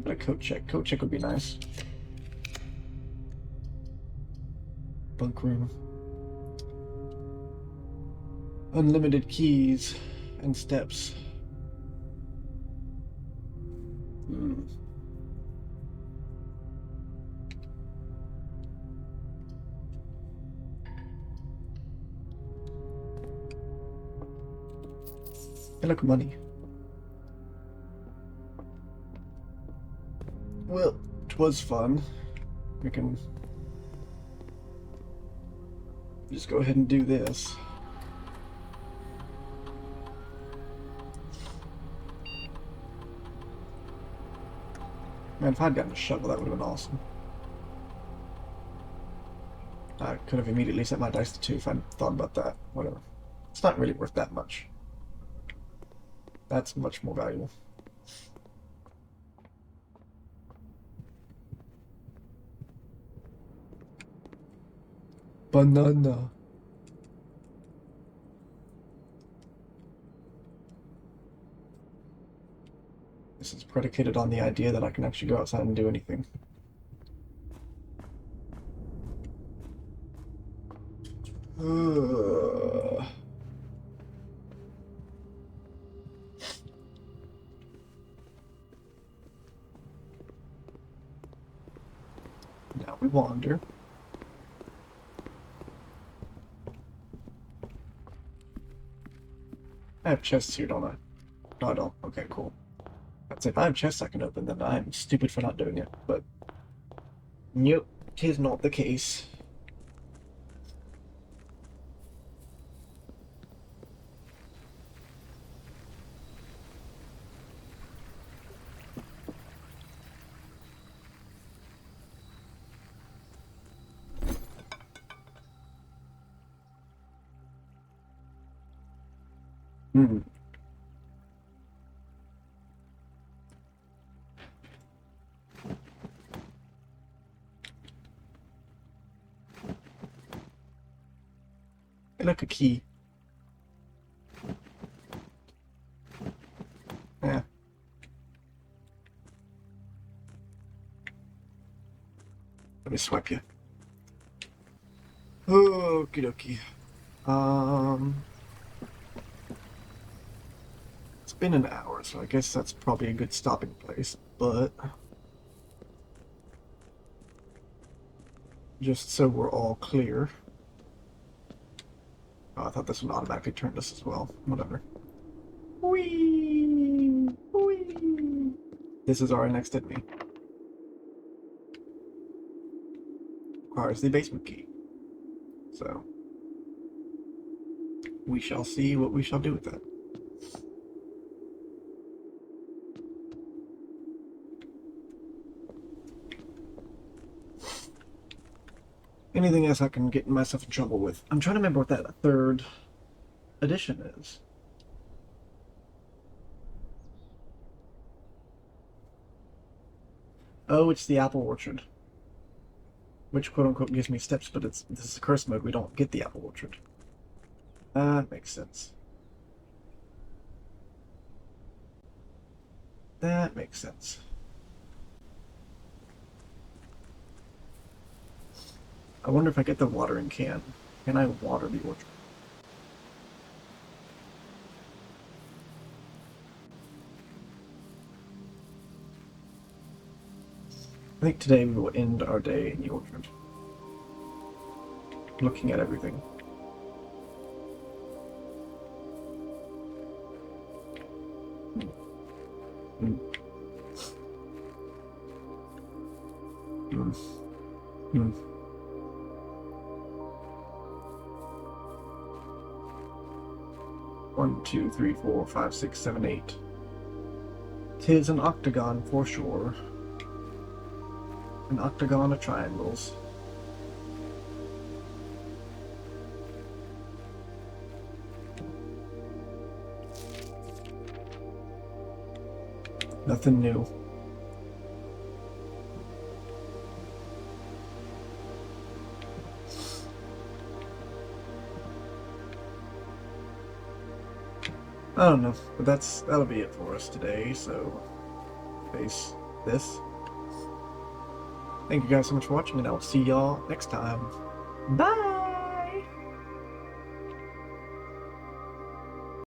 But a coat check. Coat check would be nice. Bunk room. Unlimited keys and steps. Hey, look, money. Well, it was fun. We can just go ahead and do this. Man, if I'd gotten a shovel, that would have been awesome. I could have immediately set my dice to 2 if I'd thought about that. Whatever. It's not really worth that much. That's much more valuable. Banana. This is predicated on the idea that I can actually go outside and do anything. Now we wander. I have chests here, don't I? No, I don't. Okay, cool. I'd say if I have chests I can open, then I'm stupid for not doing it, but... Nope, 'tis not the case. Hmm. Hey, look, a key. Yeah. Let me swipe you. Okie dokie. It's been an hour, so I guess that's probably a good stopping place, but... Just so we're all clear. Oh, I thought this one automatically turned us as well. Whatever. Whee! Whee! This is our next enemy. Requires the basement key. So... we shall see what we shall do with that. Anything else I can get myself in trouble with? I'm trying to remember what that third edition is. Oh, it's the apple orchard. Which quote-unquote gives me steps, but this is a curse mode, we don't get the apple orchard. That makes sense. That makes sense. I wonder if I get the watering can. Can I water the orchard? I think today we will end our day in the orchard. looking at everything. Mm. Mm. Mm. 1, 2, 3, 4, 5, 6, 7, 8. 'Tis an octagon for sure. An octagon of triangles. Nothing new. I don't know, but that'll be it for us today, so face this. Thank you guys so much for watching, and I'll see y'all next time. Bye!